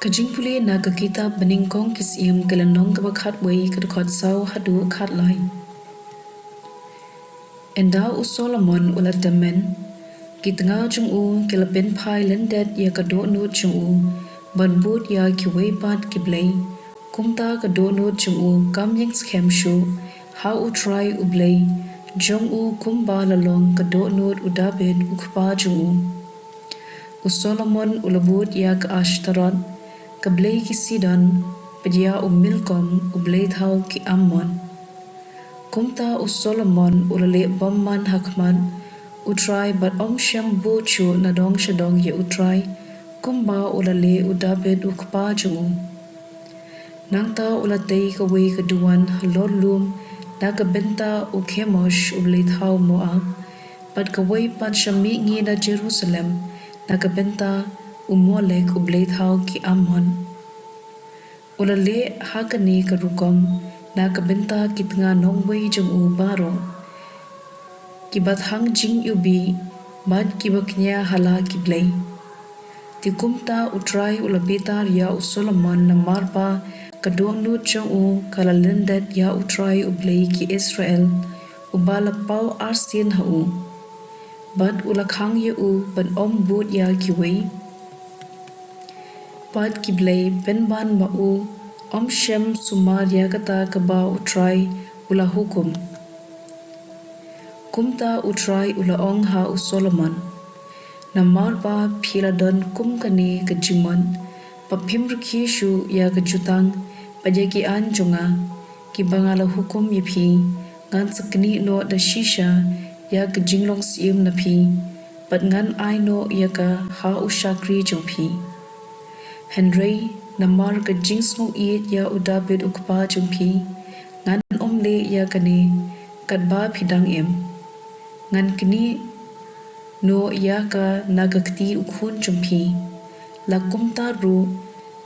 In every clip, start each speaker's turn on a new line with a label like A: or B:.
A: jingpule na kita beningkong kisiam kelenong kabakhat wei kadkhot sau hadu khat lai. Enda u Solomon ulatemen kitnga chung u kelapen phai lendet ya kado no chung u banbut ya kiwei pat kiblei kumta kado no chung u kam yang schem shu how u try u blei jong u kumba lalong kado no udabed ukpa chung u Solomon ulabut ya ka ashtarat ka Blei ki Sidon pedia milkom blei thau ki Ammon kumta Solomon ulale bomman hakman utrai but sham bo chu nadong shadong ye utrai kumba ulale udabed ukpa jungu nangta ulatei ka wei ka duan halor lum naga benta ukemosh blei thau moab but ka wei pat shami ngi na Jerusalem naga benta Molek blei thau ki Ammon ulale hakani ka rukom na kabenta kitnga nongwei jung u baro kibat hang jing ubi bad kibaknya hala kiblei tikumta utrai ulabeta ya Solomon na marpa kadong nu jung u kalalendet ya utrai ublei ki Israel ubala pau arsin ha u bad ulakhang ye u ban bud ya kiwei Pad kiblei benban ma'u shem sumar yagata kaba utrai ula hukum kumta utrai ula ong ha u Solomon namar ba philadon kumkani kajimon papim rukhi shu ya kajutang pajaki an junga kibangala hukum yipi ngan sakni no da shisha ya kajinglong siim na pi pat ngan ai no ya ka ha u shakri jungpi Henry namar ka jingsmo iit ya udabed ukpa jumpi ngan omle ya kane kadba phidang ngan kini no ya ka nagakti ukhun jumpi lakumta ru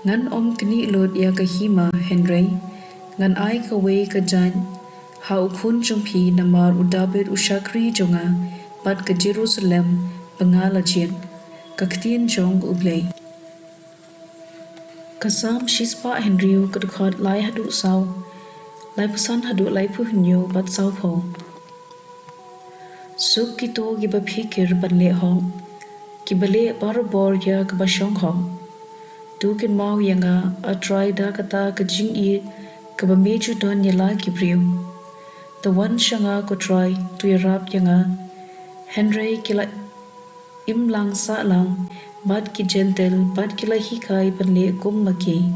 A: ngan kini lod ya ka hima Henry ngan ai ka wei ka jan ha ukhun jumpi namar udabed ushakri jonga pat ka Jerusalem bangala jin ka ktien jong ublei Kasam shispa Henryu kadkhot lai hadu sau lai pusan hadu lai pu hunyo bat sau pho suk kito giba phikir banle hong kibale barbor ya kabashong hong tukin mau yanga atrai da kata kajing i kabameju don yala kibriu the one shanga ko try to yarap yanga Henry kila imlang sa lang Bad ki gentle, bad kila hikai banle maki.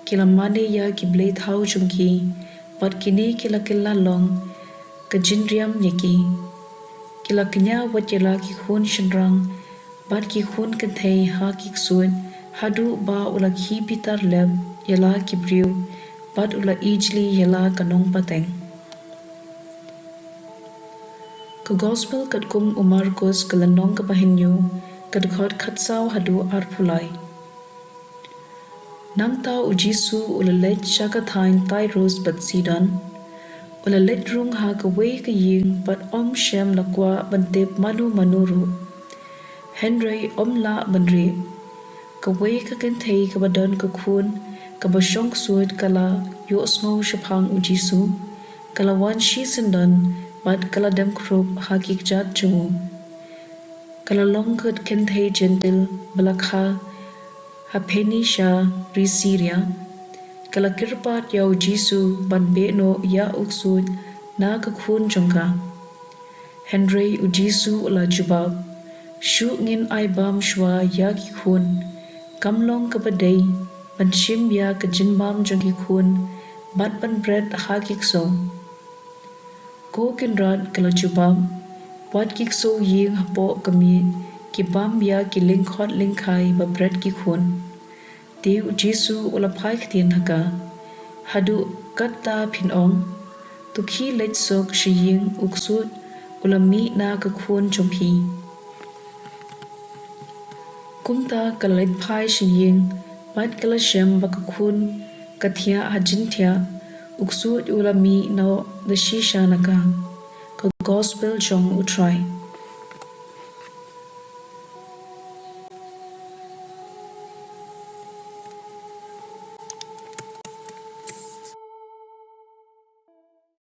A: Kila mane ya ki blei thau jungki, bad kini kila long, ka jinriam yaki. Kila kenya wat yala ki khun shinrang, bad ki khun kanthei ha ki ksuin, hadu ba ula ki pitar leb, yala ki briu, bad ula ijli yala kanong pateng. Ka gospel kat Marcos kalanong kapahinyo, kadkhot khatsau hadu arpulai namta ujisu ulalet shakathain tairos bat sidan ulalet rung ha ka wei ka ying bat shem lakwa bantep manuru Henry la banri ka wei ka kenthei ka badon ka khun ka bashong suit kala yo snow shaphang ujisu kala wan shi sindan bat kala dem krup ha ki jat chu Kala longkut kenthei gentle balakha hapeni sha risiria kala kirpat yau jisu banbe no ya uksud na ka khun jongka Henry ujisu ula jubab shu ngin ai bam shwa ya ki khun kamlong ka badai banshim ya ka jinbam jongki khun bat ban bread ha ki so ko kinrat kala jubab Wat kik so ying hapo kami ki bam ya ki lingkhot lingkhai ba bread ki khun Deu Jesu ula phai ktien haka hadu katta phinong tu khi let sok shiying uksut ula mi na ka khun chompi kumta kalet phai shiying bat kala shem ba ka khun kathia hajinthia uksut ula mi no the shisha naka Gospel Jong Utrai